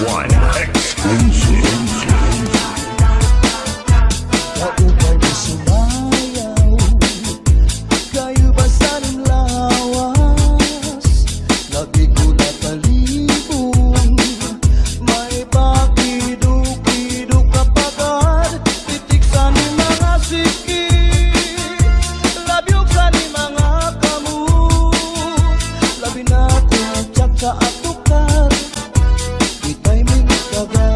One exclusive. Kaupay mo sumayaw, kayo ba sa ning lawas? Lagi ko nakalibong, may pakido-kido kapagad, titik sa ni mga sikit, labyog sa ni mga kamot, labi na ko tsak sa atukat, di timing kagad.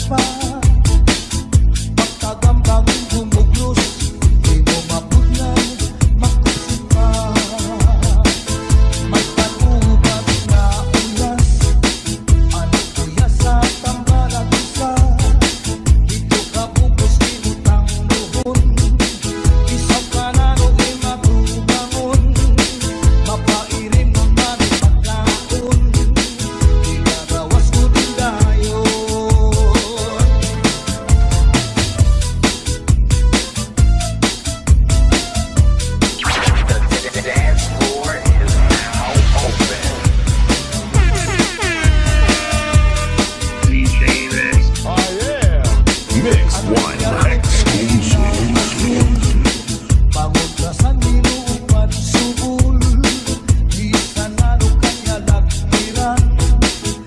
pa. Pagkagambang bumuglos, di mo mapugnan, makusip pa. May panubat na ulas, ano kuya sa tambalan isa. Dito ka bubos inutang luhon, isang kanano ay magubangon. Mapairin mo man pagkaon, ilarawas ko din dayon. The dance floor is now open. DJ Mix. Mix one exclusive. Bangon ka sa nilupan subul, di sanado kanya lakiran,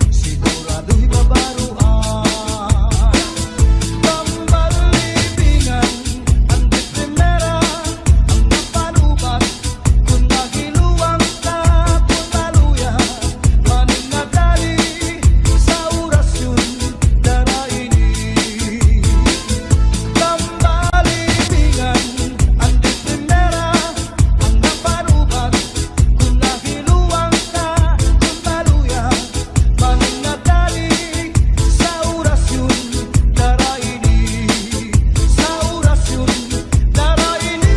sigurado'y babaruan. Tambal libingan, ang di primera, ang napanubat, kung nagiluwang ka, kung maluya, maning nadali, sa orasyon, daraini. Tambalibingan, ang di primera, ang napanubat, kung nahiluwang ka, kung maluya, maning nadali, sa orasyon, daraini, sa orasyon, daraini.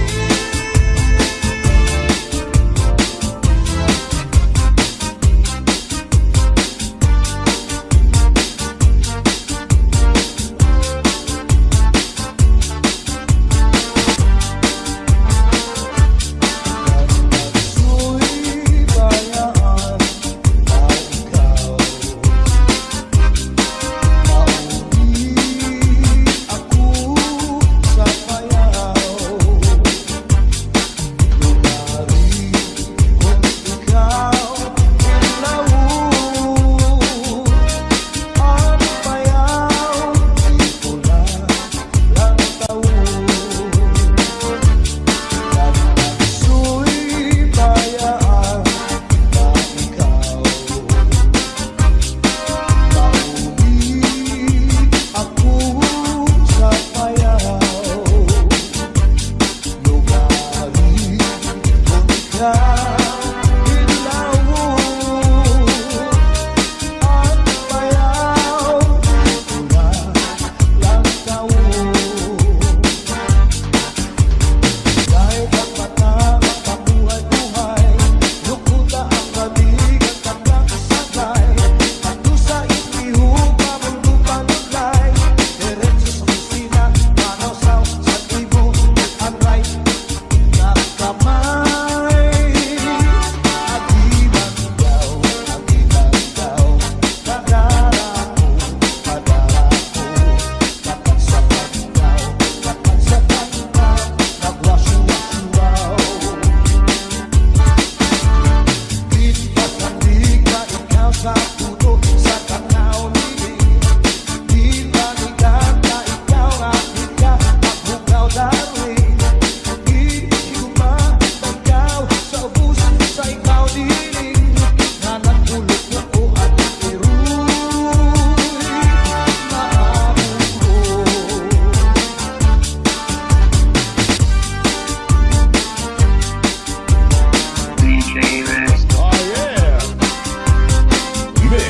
Sa'yo'y bayaan na ikaw, mauwi ako sa payaw. Lunari kung ikaw ilaw, ang payaw di ko na lang taon. Sa'yo'y bayaan na ikaw, mauwi ako sa payaw. Lunari kung ikaw ilaw, ang payaw di ko na lang taon. Dahil ang mata makabuhay-buhay, lukuta ang kabigat at nakasagay. Pagdo sa itihupa mong lupa-lutlay, diretso sa kusina, manawsaw sa tibo at right na kamay. Agiman daw, kadara ko, padara ko, kapag sapat daw, nagwasyo-wasyo. Di pasandig ka ikaw sa puto, sa tanaw niling. Di panigan ka ikaw aking ka, maghugaw darling. Ikumabagaw sa ubus, sa ikaw diling. Na nagulog ko at iruy, maamong ko. DJ Mix. Mix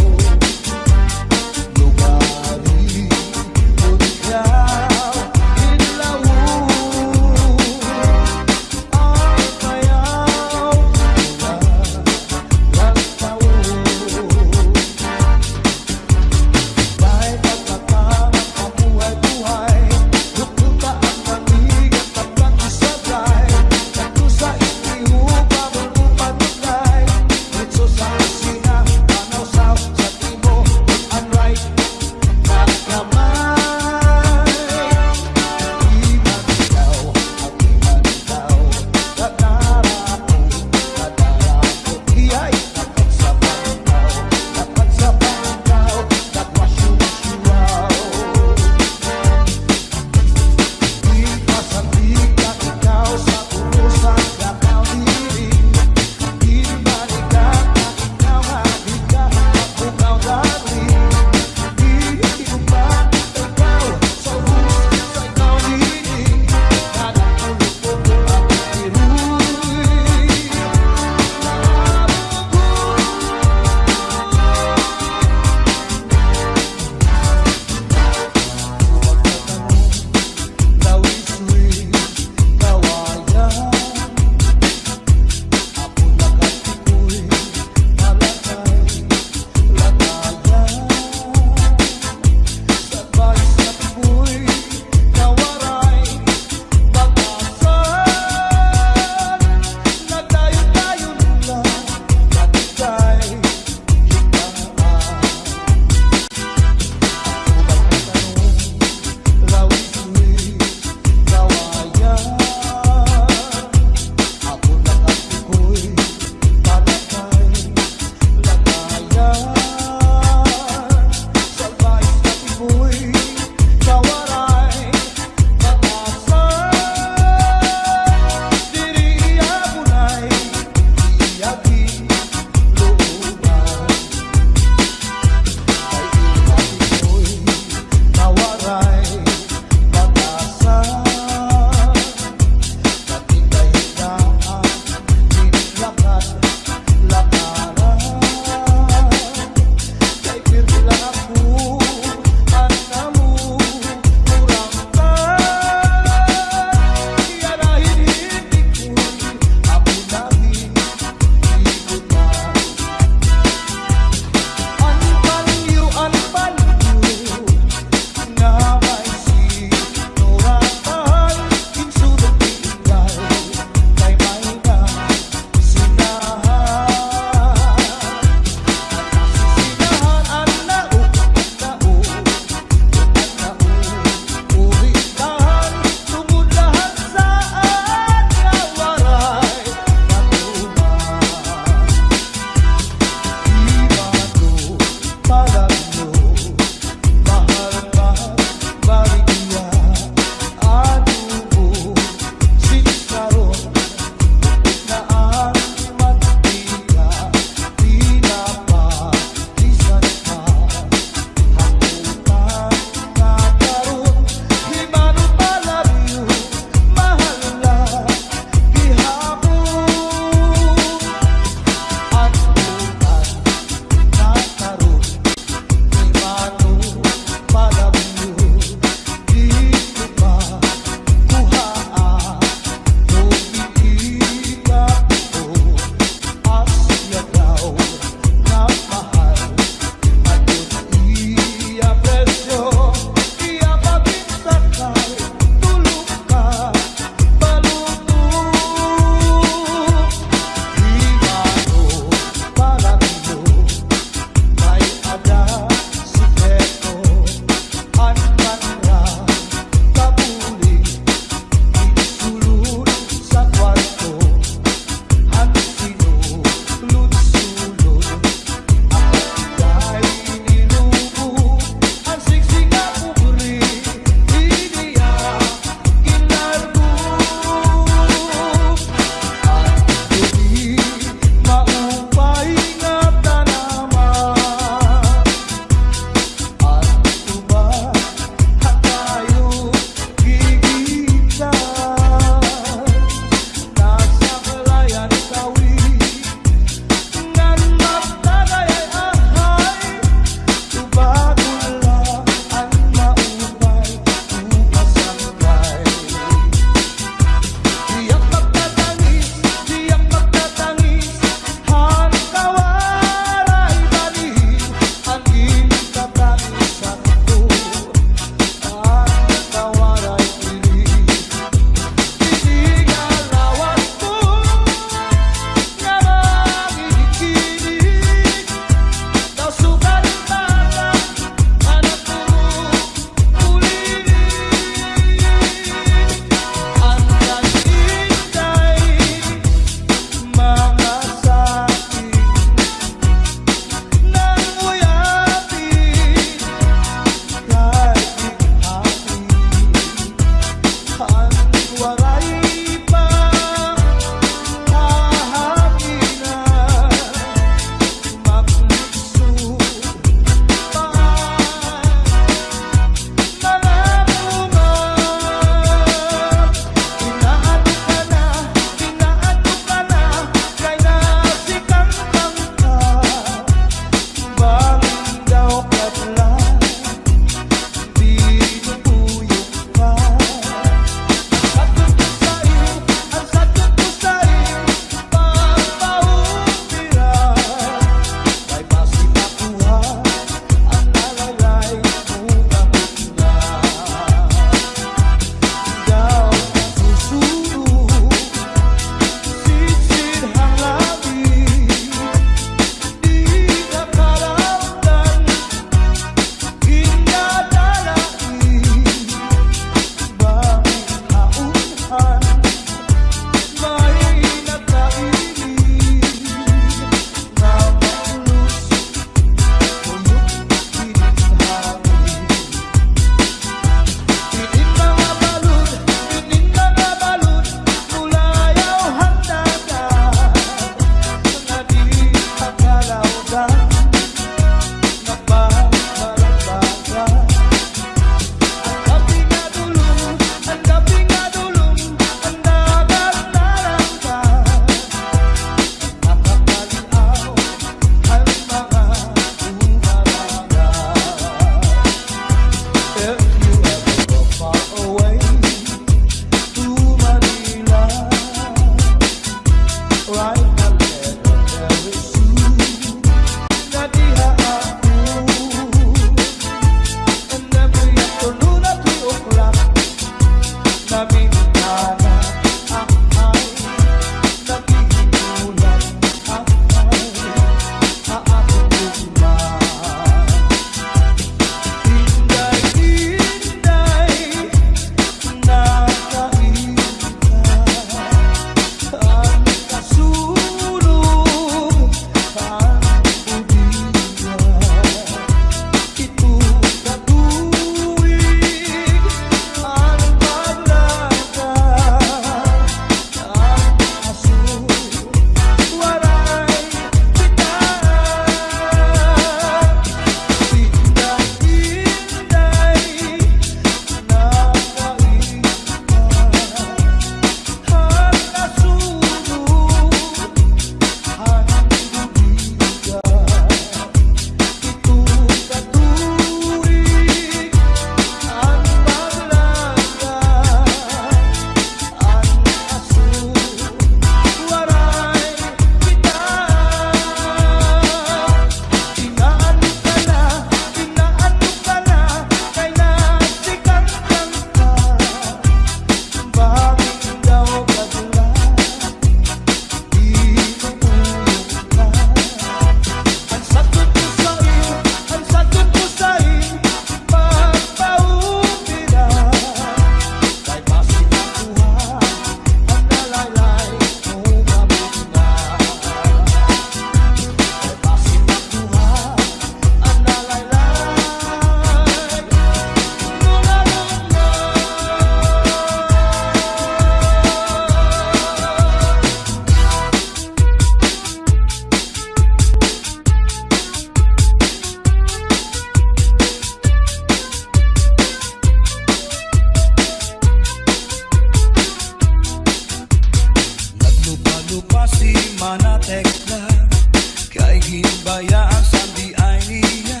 bayaan sandi ay niya.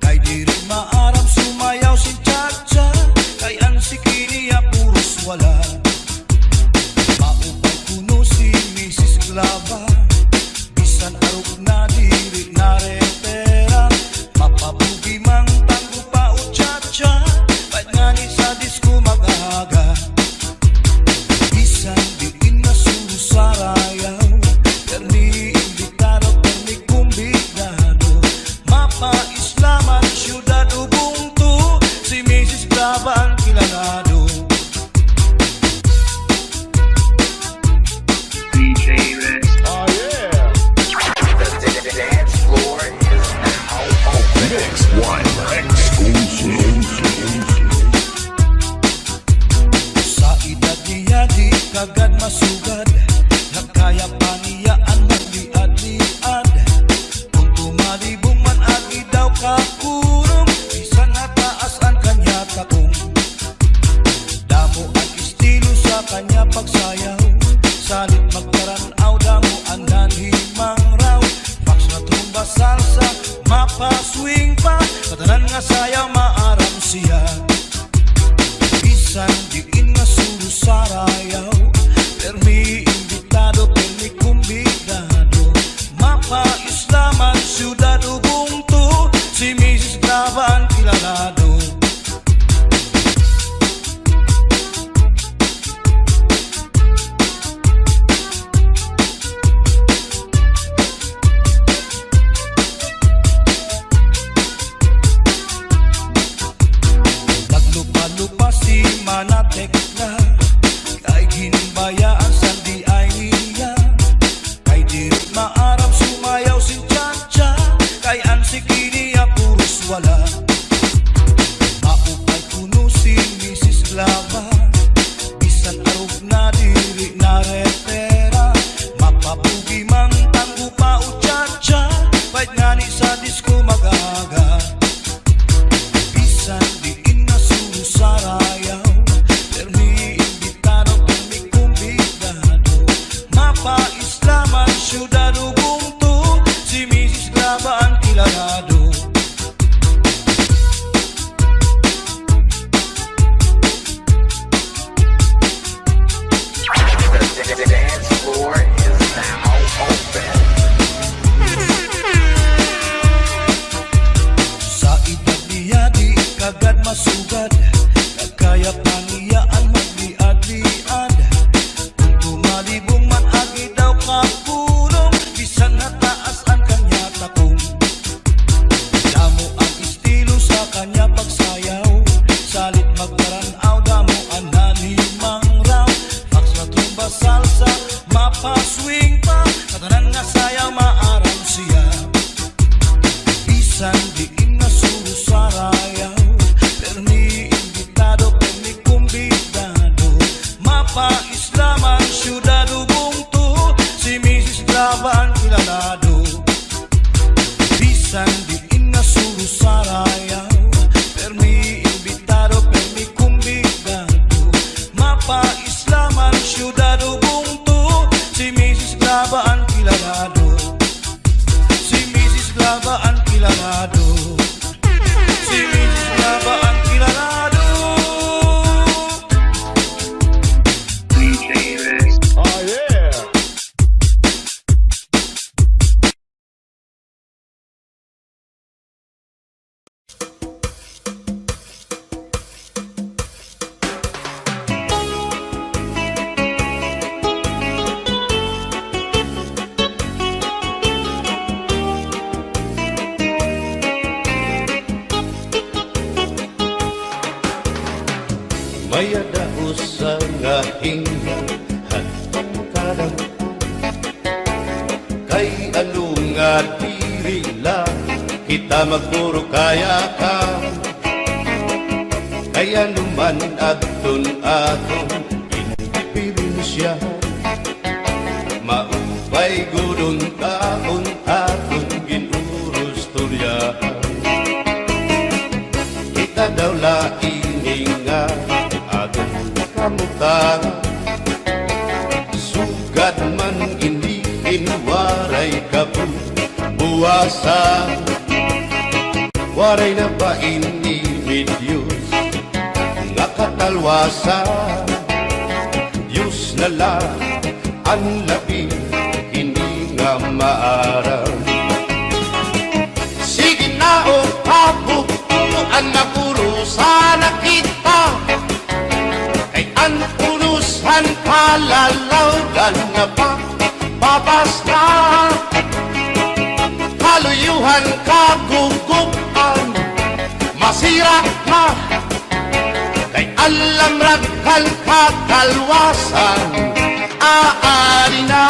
Kay diri maaram sumayaw si Chacha. Kay ang sikiniya puros wala. Maupay kuno si Mrs. Glava. Bisan arog na diri na repera. Mapabugi mang tanggo pa o Chacha. Ba't nga ni sa disco mag-aga. Bisan diin na susarayaw. Permi imbitado, permi kumbidado. Mapa-islaman, syudad Ubuntu. Si Mrs. Glava ang kilanado. DJ Rex. Oh yeah. The dance floor is now open. Mix one exclusive. Sa edad niya di kagad masugad. Nagkaya pa niya ang magliad-liad. Kung tumalibong man agi daw kakurong. Bisan nataas ang kanya takong. Damo ang estilo sa kanya pagsayaw. Salit magkaranaw, damo ang nanhimang raw. Fax na tumba salsa, mapa swing pa. Katanan nga sayaw maaram siya. Bisan diin nga surusarayaw. Permi imbitado, permi kumbidado. Mapa-islaman, syudad Ubuntu. Si Mrs. Glava ang kilanado. Naglupa-lupa si Manatek na. Kay ginbayaan sandi ay niya. Kay diri maaram sumayaw si Chacha. Kay ang sikiniya puros wala. Maupay kuno si Mrs. Glava. Bisan arog na diri na repera. Mapabugi mang tanggo pa o Chacha. Ba't nga ni sa disco mag-aga. Bisan diin na surusarayaw. Permi imbitado, permi kumbidado. Mapa-islaman, syudad Ubuntu. Si Mrs. Glava ang kilanado. The dance floor is now open. Sa edad niya di kagad masugad. Nagkaya pa niya ang magliad-liad. Kung tumalibong man agi daw kakulong. Bisan nataas ang kanya takong. Damo ang estilo sa kanya pagsayaw. Salit magkaranaw, damo ang nanhimang raw. Fax na tumba salsa, mapa swing pa. Katanan nga sayaw maaram siya. Bisan diin na surusarayaw. Permi imbitado, permi kumbidado. Mapa-islaman, syudad Ubuntu. Si Mrs. Glava ang kilanado. Bisan diin na surusarayaw. Permi imbitado, permi kumbidado. Mapa-islaman, syudad Ubuntu. Si Mrs. Glava ang kilanado. Si Mrs. Glava ang kilanado. Si Mrs. Glava ang kilanado. DJ Rex. Oh yeah. Maya daos sa nga hingan hatong kadang kay ano nga diri lang kita magpuro kaya ka kaya naman agton aton indipirensya maupay gudon taon aton ginurus turyahan kita daw laing nga aton kamutan sugat man hindi inwaray kabun luwasa waray na ba inibid Diyos nga katalwasa Diyos na lang ang labi hindi nga maaraw sige na o kabukuan na puro sana kita kay ang punusan kalalawgan na pa babas na kaluyuhan kagugupan masira na kay alam raghal kakalwasan aari na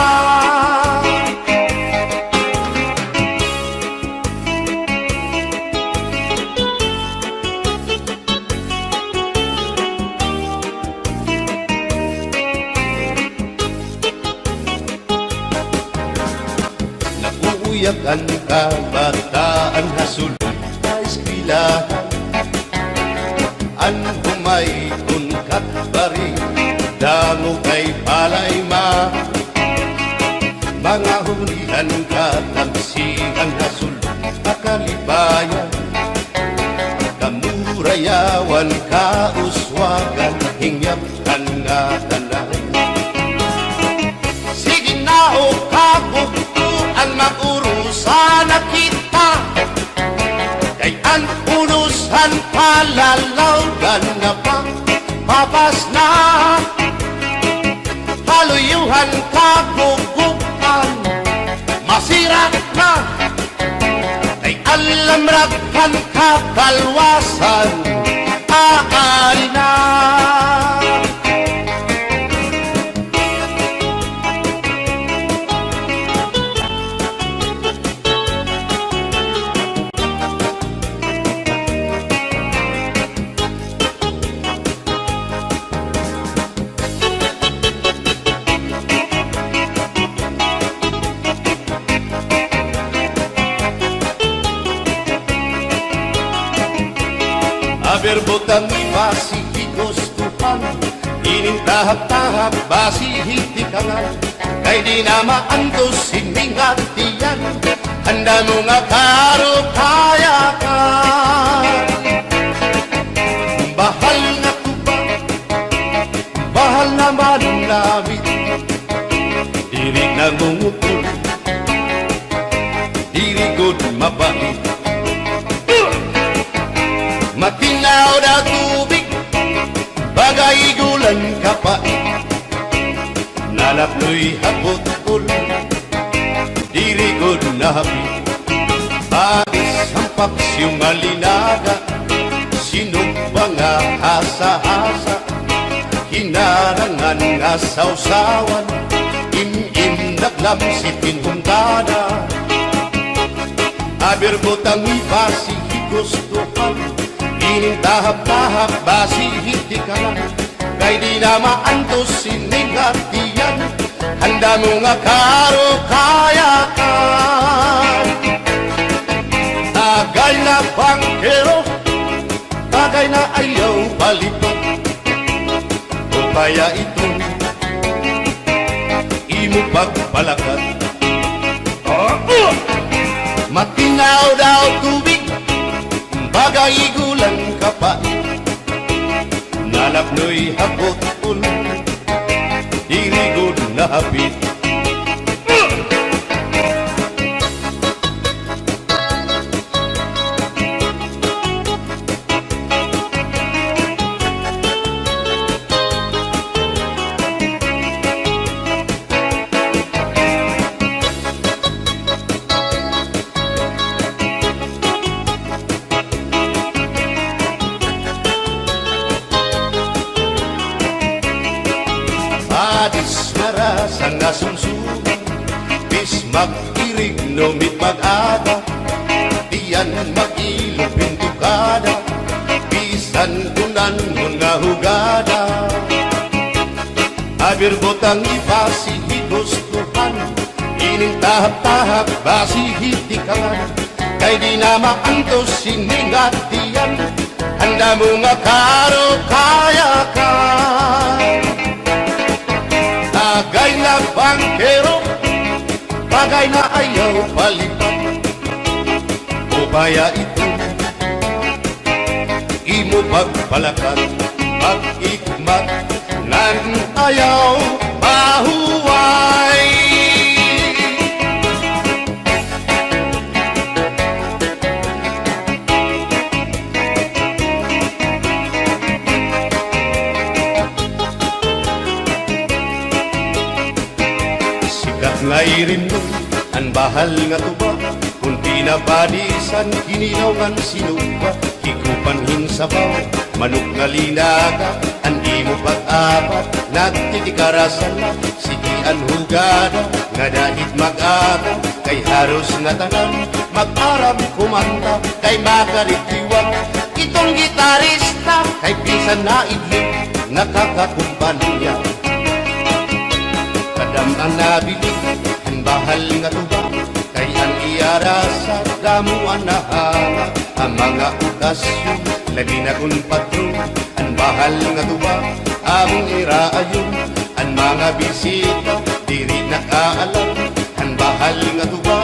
Naguuyak ang kabataan hasul sa eskwelahan An humay unkat bari dango kay palay ma mga hulihan katamsihan hasul akalibayan kamurayawan kauswagan hingyapkan nga tanan sige na o kabukuan maurusan na kita kay ang punusan palalawgan na pa papas na kaluyuhan kagugupan masira na kay alam raghal kakalwasan aari na Berbotang basi higustuhan inintahap-tahap basi hitikangan kay di na maantos siningatiyan handa mo nga karo kayakan bahal na tuba bahal naman namin diri nangungutol diri good mabait matinaw na tubig bagay gulan kapait nalapnoy hapot-ul dirigod na hapit agis ang paksyong malinaga sinumpa nga hasa-hasa hinarangan nga sausawan im-im naglamsipin hundada aberbotang ibasi higustuhan inintahap-tahap basi hitikalan kay di na maantos siningatiyan handa mo nga karo kayakan tagay na bangkero tagay na ayaw palipot o kaya ito imo pagpalakat matinaw daw tubig bagay gulang kapait nalapnoy hapot-ul dirigod na hapit Sang nasumsuman bis mag-irig numit mag-aga diyan mag-ilong pintukada bisan kunan nga hugada abirbotang ibasi higustuhan inintahap-tahap basi hitikangan kay di na maantos siningatiyan handa mo nga karo kayakan bagay na bangkero bagay na ayaw palipat ubaya ito imo pagpalakan pag-ikmat nan ayaw mahuway. Sikat ngay rin mo ang bahal nga tuba kung pinabadisan kininaw ngan sinuba hikupan hinsabaw manok nga linaga andi mo pag-apat nagtitikarasan na sigian hugada nga dahit mag-aga kay haros nga tanan mag-aram kumanta kay makaritiwag itong gitarista kay bisan na idlip nakakakumpanya kadam ang nabilig ang bahal nga tuba kay ang iarasa damuan na hanga ang mga okasyon lagi na kung patron ang bahal nga tuba among iraayon ang mga bisita diri nakaalam ang bahal nga tuba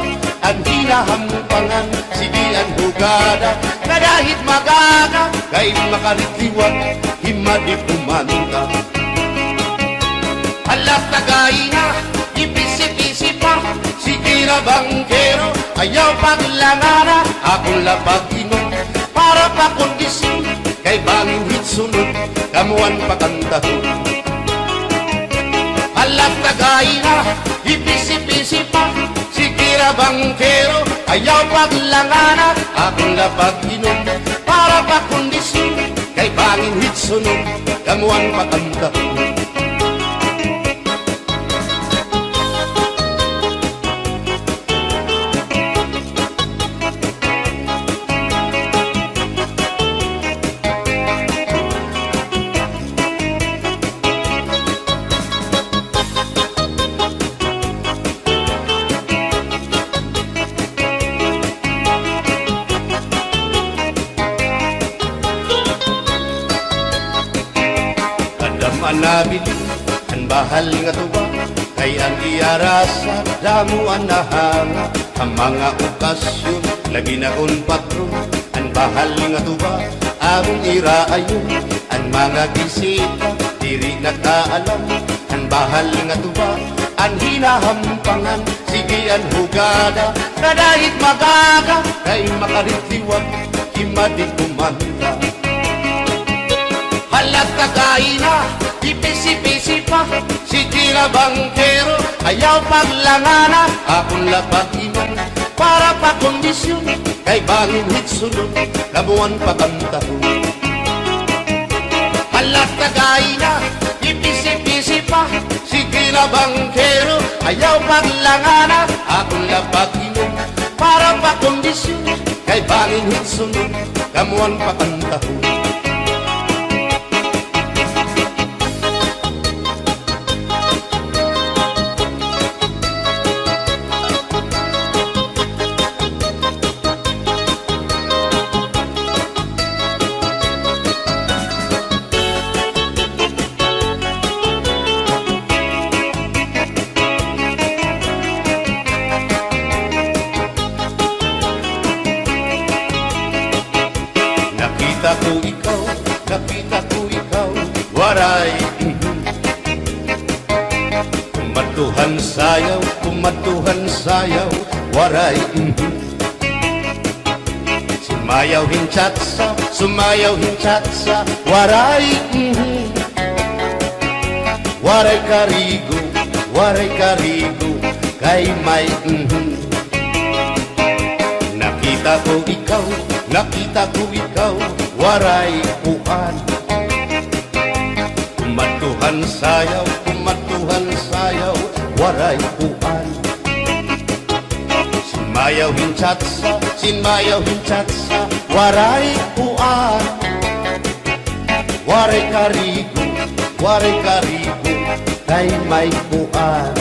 ang hinahampangan sige ang hugada kadahit magaga kay makaritiwag himadi kumanta alat tagay na ipisi-pisi pa sige na bangkero ayaw paglangana akong lapag inom para pa kondisyon kay bangin hit sunod kamuan pakantahon alat tagay na ipisi-pisi pa sige na bangkero ayaw paglangana akong lapag inom para pa kondisyon kay bangin hit sunod kamuan pakantahon. Nabili ang bahal nga tuba kay ang iarasa damuan na hanga ang mga okasyon lagi na kung patron ang bahal nga tuba among iraayon ang mga bisita diri nakaalam ang bahal nga tuba ang hinahampangan sige ang hugada kadahit magaga kay makaritiwag himadi kumanta halat kagay na ipisi-pisi pa sige na bangkero ayaw paglangana akong lapag iman para pa kondisyon kay bangin hit sunod kabuan pakantahon halat kagay na ipisi-pisi pa sige na bangkero ayaw paglangana akong lapag iman para pa kondisyon kay bangin hit sunod kamuan pakantahon. Nakita ko ikaw, waray kumatuhan sayaw, waray sumayaw hinchatsa, waray waray karigo, kay may nakita ko ikaw, waray puan kumatuhan sayaw, waray puan sinmayaw hinchatsa, waray puan waray karigo, kay may puan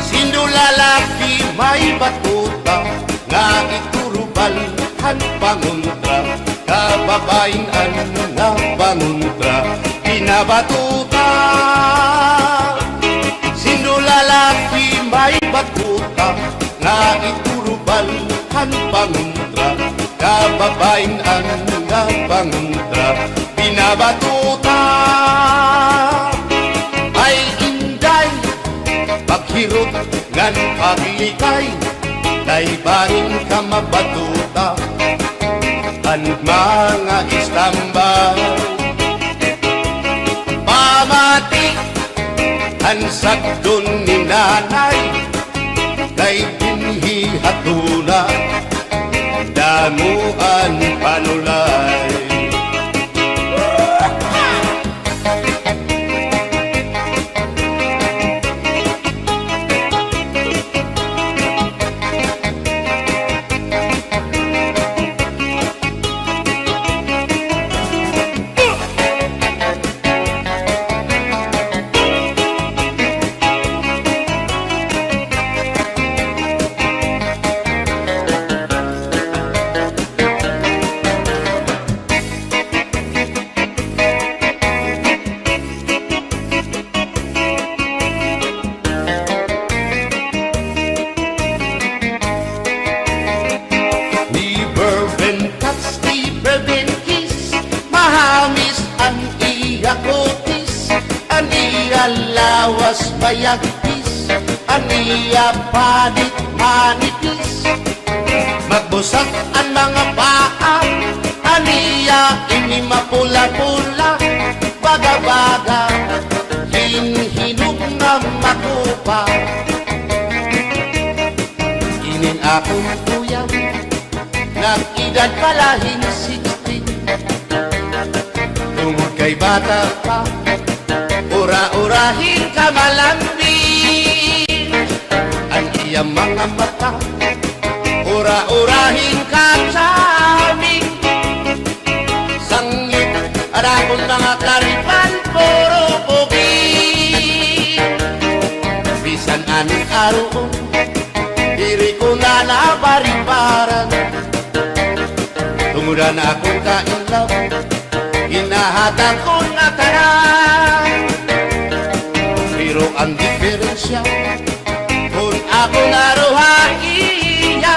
sindulalaki may batuta nga iturubalhan panguntra kababayan nga panguntra pinabatuta sindulalaki may batuta nga iturubalhan ang panguntra, kababain ang panguntra, binabatuta ay inday, paghirot ngan paglikay, daybahin ka mabatuta, ang mga istambay. Pamati ang sagdon ni nanay, kay binhi hatuna, damuan panulay. Lawas bayagpis, aniya panit manipis, magbusag ang mga paa, aniya ini mapula-pula, baga-baga, hinhinog na makupa. Inin akong tuyang, nag-edad palahin 16, tungod kay bata pa, ura-urahin ka malambing, ang iyang mga mata, ura-urahin ka charming, sangit at akong mga klaripan, puro pugi. Bisan anong araw, diri ko na nabaribaran, tungudan akong kainlaw, hinahatag ko na tanan. Pero ang diferensya, kung ako naruhaiya,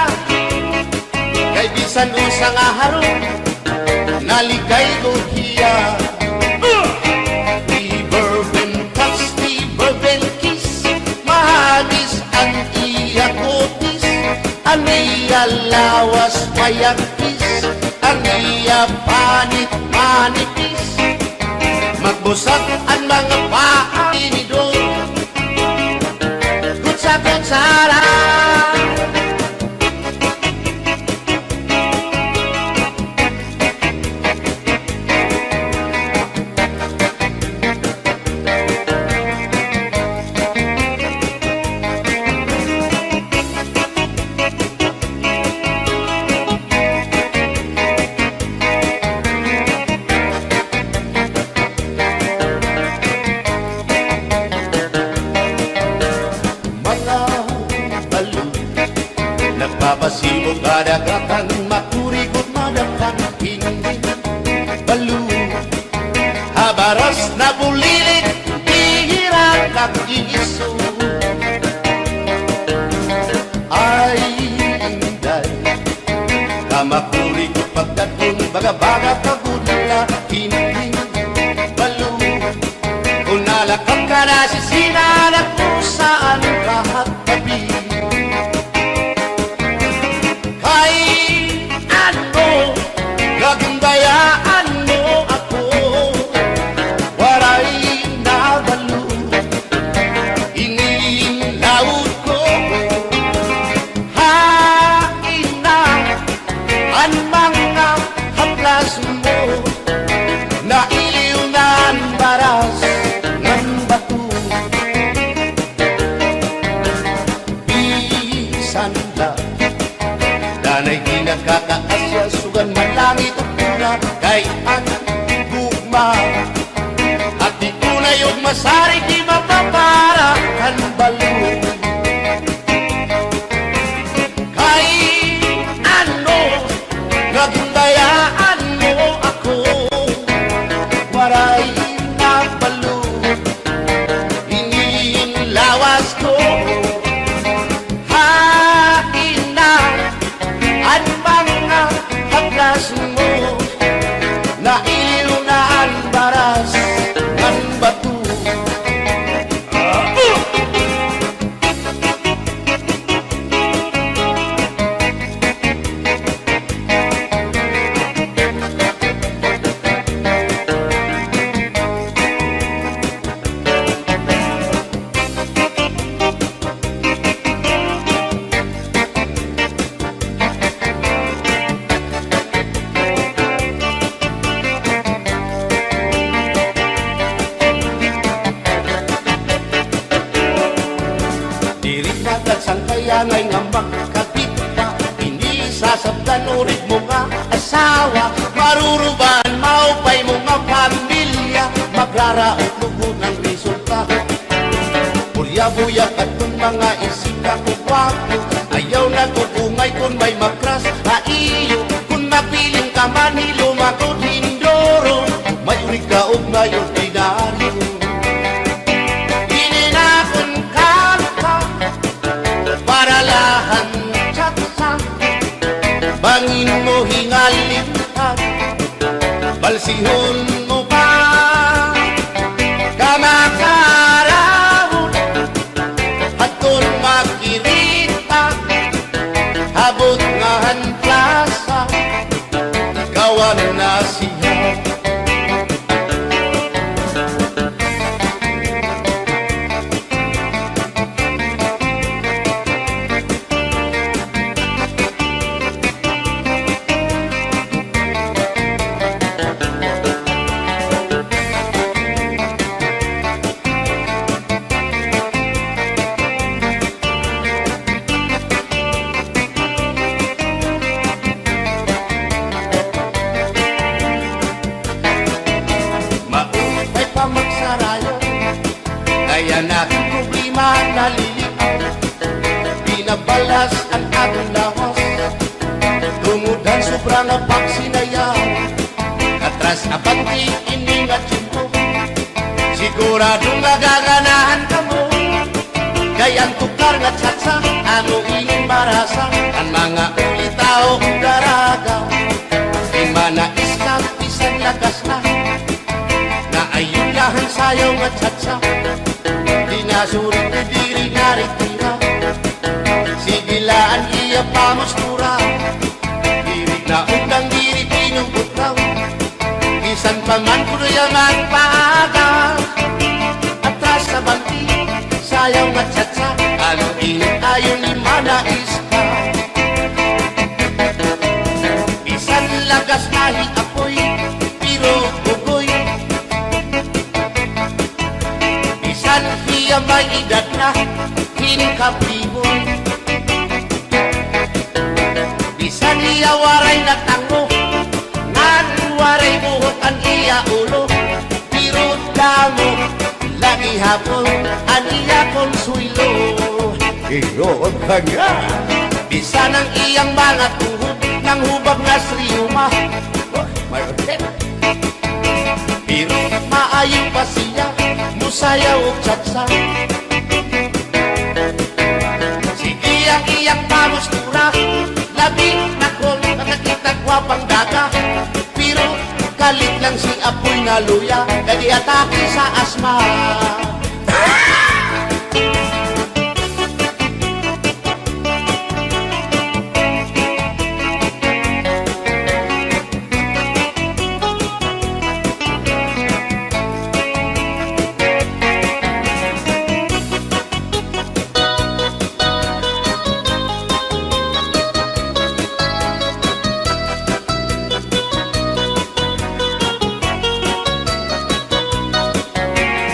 kay bisan usang aharo, nalikay ko hiya. Di bourbon touch, di bourbon kiss, mahagis ang iya kutis, ang iya lawas mayagpis, ang iya panit manipis, magbusag ang mga paa inidol, kutsara. Nagpapasibog kadagatan, makurikot madapan, hindi balo. Habaras na bulilit, ihirap at iiso. Ay, inday, kamakurikot pagdaton, baga-baga kagudla, hindi balo. Kung nalakang ka na sisinanak mo saan kahat tabi, gagandayaan mo ako, waray nabalo, inilaot ko, hain na ang mga haplas mo, nailiw na ang baras ng bato. Bisan na, danay di nagkakaasya, sugan man langit at pula, kay ang gugma. At di ko na yung masarig, di mapapara ang balo. Kay ano, nagundayaan mo ako, waray na balo, hingin lawas ko, hain na Dangay nga magkabit ka, hindi sasabdan ulit mo nga asawa. Maruruban, maupay mo nga pamilya, magraraot lugod ng resulta. Bulya-buyak at kung mga isip ka kukwapo, ayaw na kukungay kung may makras iyo. Kung mapiling ka man hilumagod hindoro, may unig ka o may ordinaryo. Ininakon ka para lahan tsatsa, bangin mo hingalimtan, balsihon mo pa kamakarahon at kung makirita habot nga hanplasa kawan na siya. Maupay pa magsarayo, kaya natin problema nalilitaw. Binabalas ang atong lawas, tumudan sobrang na pagsinayaw. Katras abanti ini nga tiyempo, sigurado nagaganahan ka mo. Kaya ang tukar nga tsatsa, ano ining marasa, ang mga ulitaw daraga. Di manais ka, pisan lakas na, na ayunahan sayaw nga tsatsa. Di nasurit na diri naritira, sigilaan iya pamustura. Diri na undang diri pinubutaw, isan pa man kuno yaman paaga. Atras sa banti, sayaw nga tsatsa, ano init ayon ni manais ka. Isan lagas nahi apoy, pero bugoy. Isan hiya may edad na, hinkapriboy. Isan hiya waray na tango, ngan waray buhok ang iya ulo. Pero damo, lagi hapon, ang iya konsuelo. Iyon ka nga. Bisan ang iyang mga tuhod, ng hubag na sriyuma. May orkes. Pero maayo pa siya, musayaw o tsatsa. Sige ang iyang pamustura, labi na kung nakakita gwapang daga. Pero kalit lang si apoy na luya, kadi atake sa asma.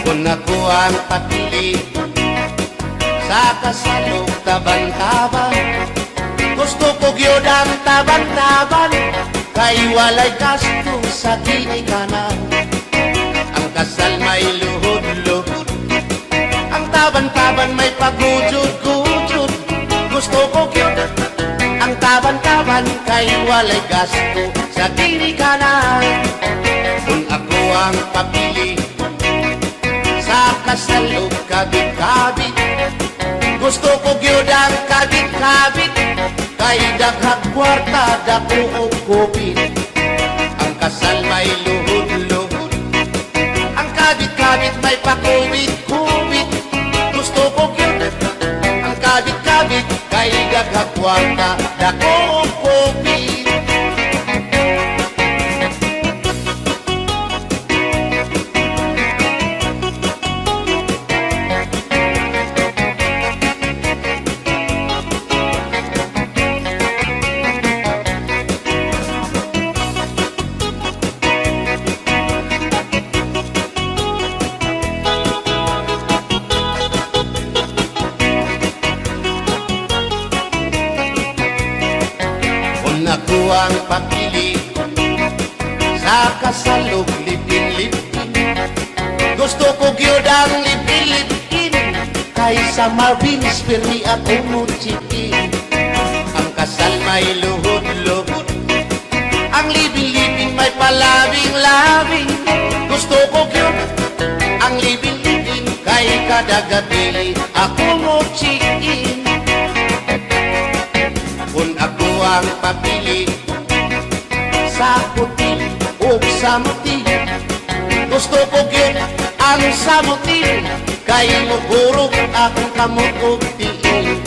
Kung ako ang papili sa kasalog taban-taban, gusto ko gyud ang taban-taban, kay walay gasto sa ginikanan. Ang kasal may luhod-luhod, ang taban-taban may pagujud-gujud. Gusto ko gyud ang taban-taban, kay walay gasto sa ginikanan. Kung ako ang papili sa kasalog kabit-kabit, gusto ko gyud ang kabit-kabit, kay daghang kwarta dako og kupit. Ang kasal may luhod-luhod, ang kabit-kabit may pakubit-kubit. Gusto ko gyud ang kabit-kabit, kay daghang kwarta dako og kupit. ang papili sa kasalog lipin-lipin. Gusto ko gyud ang lipin-lipin kaysa Marvin's Permi at Umuchikin. Ang kasal may luhod-luhod, ang libing-libing may palabing-labing. Gusto ko gyud ang libing-libing kay kada gabi ako mo chikin. Kung ako ang papili sa puti o sa muti, gusto ko gyud ang samuti kay mugurog akong kamot og tiin.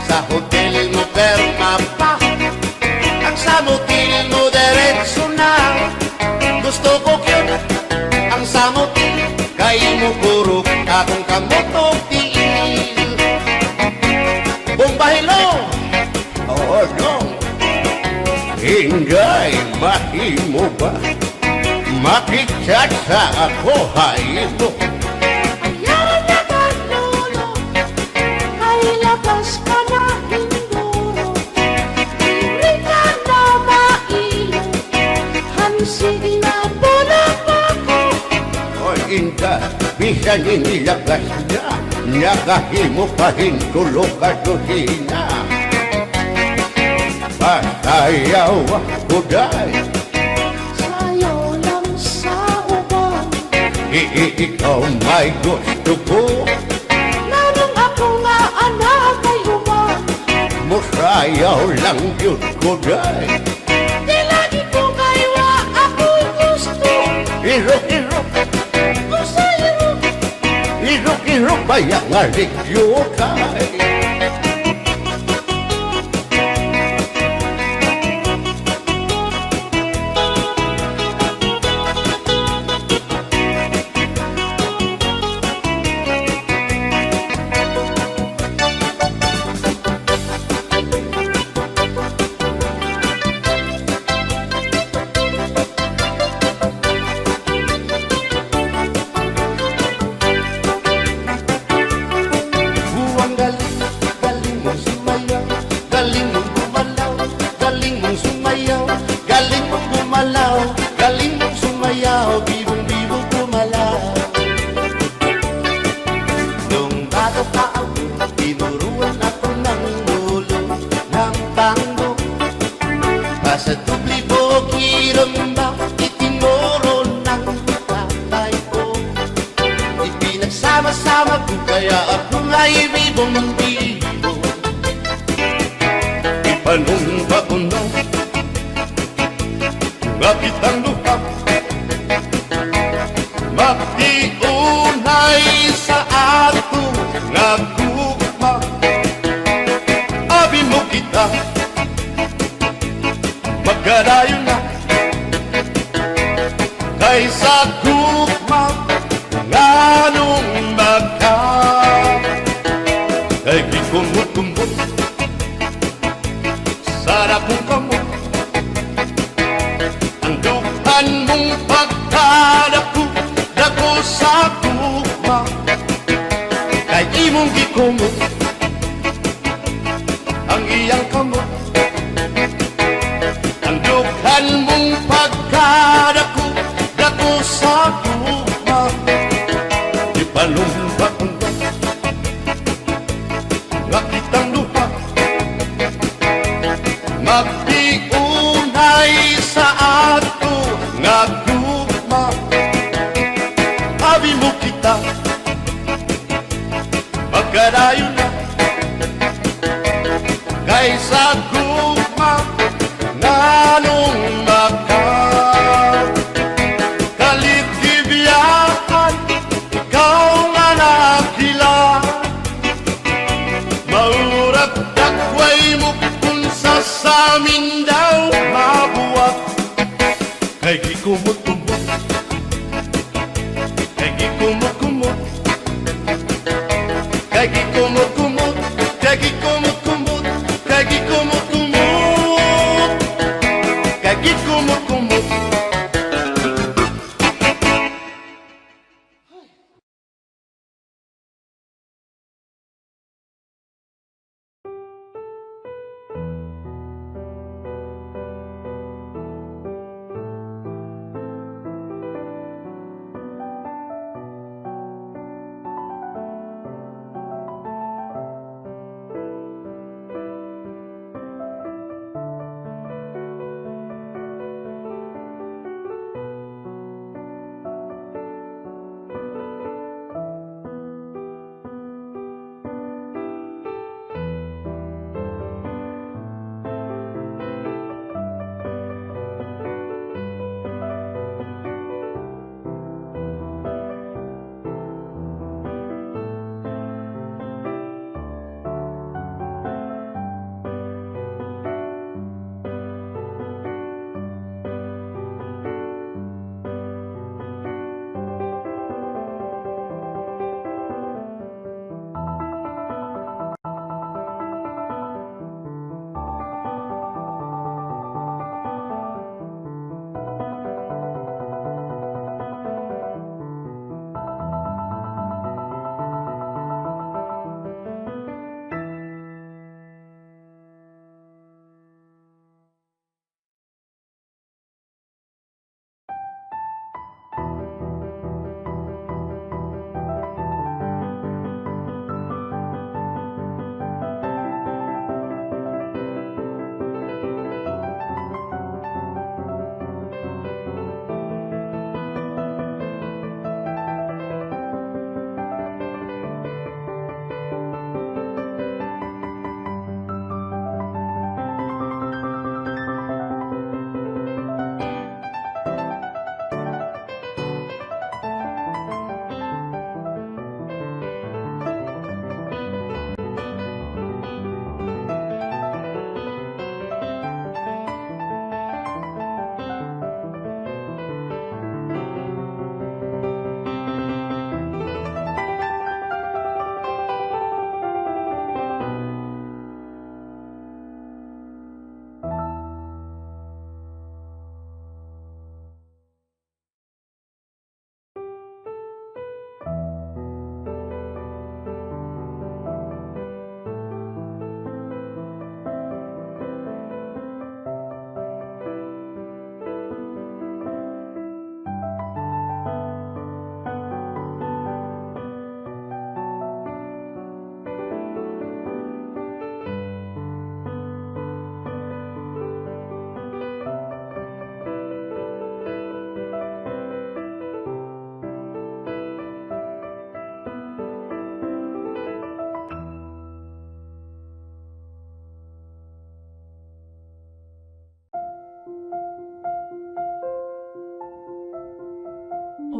Sa hotel mo perma pa, ang samuti mo diretso na. Gusto ko gyud ang samuti kay mugurog akong kamot og tiin. Bumbahilo, Oo, no. Ingay, mahimo ba? Makichat sa ako, haymo. Ayaw na kanulo, kay labas ka na hinduro. Diri ka na mailo, hansig na bulag ako. O inka, bisan inilagas niya. Nakahimo pa hintulog ka tusina. Pasayaw ako dahil Sayo lang sa uban, ikaw may gusto ko. nanong ako nga anak ay human. Musayaw lang yun ko dahil Di lagi ko kaywa ako'y gusto. irok-irok, Kusayro, irok-irok ba yung aligyo kay? buwang galing, galing mong sumayaw, galing mong gumalaw, galing mong sumayaw, galing mong gumalaw, galing mong sumayaw, bibong-bibong gumalaw. Nung bago pa ako, tinuruan ako ng lolo ng tango. Basta tubli po kiramba, itinuro ng tatay ko. Ipinagsama-sama ko kaya ako nga'y bibong-bibong. Ipanumba ko na bakit ang luha magtiunay sa ato nga gugma. Abi mo kita magkadayo na kaysa gugma nganong magka. Kay gikumot-kumot sana kung kamot ang duhan mong pagkadako dako sa gugma. Kay imong gikumot ang iyang kamot, ang dughan mong pagkadako dako sa gugma. Ipalumba ko na nga kitang luha magtiunay sa ato nga gugma. Abi mo kita magkadayo na kaysa gugma nganong maka. Kaligibiyaan ikaw nga nakila, maurag dakway mo kung sa amin daw mabuwag. Kay gikumot-kumot, kay gikumot-kumot, kay gikumot-kumot, kay gikumot-kumot, kay gikumot-kumot.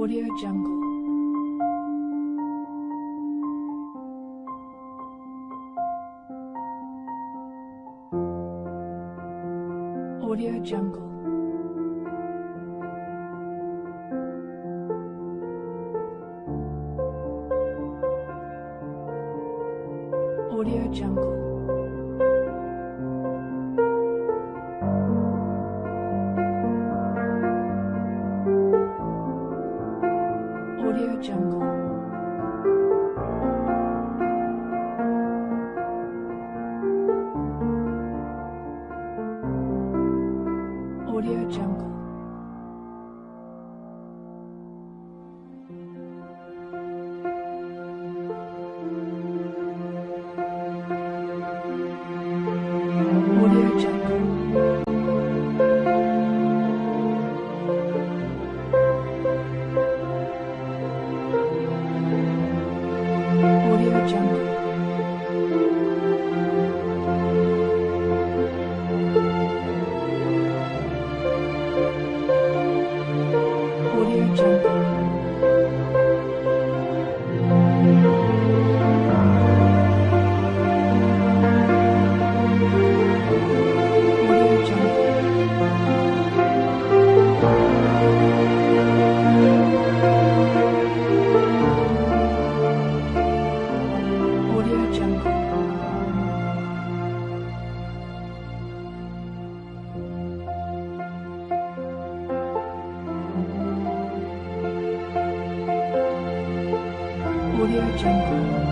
Audio Jungle. Audio Jungle. Audio Jungle. Audio Jungle. Audio Jungle. Audio Jungle. Audio Jungle. Audio Jungle. Audio Jungle. Audio Jungle. Audio Jungle.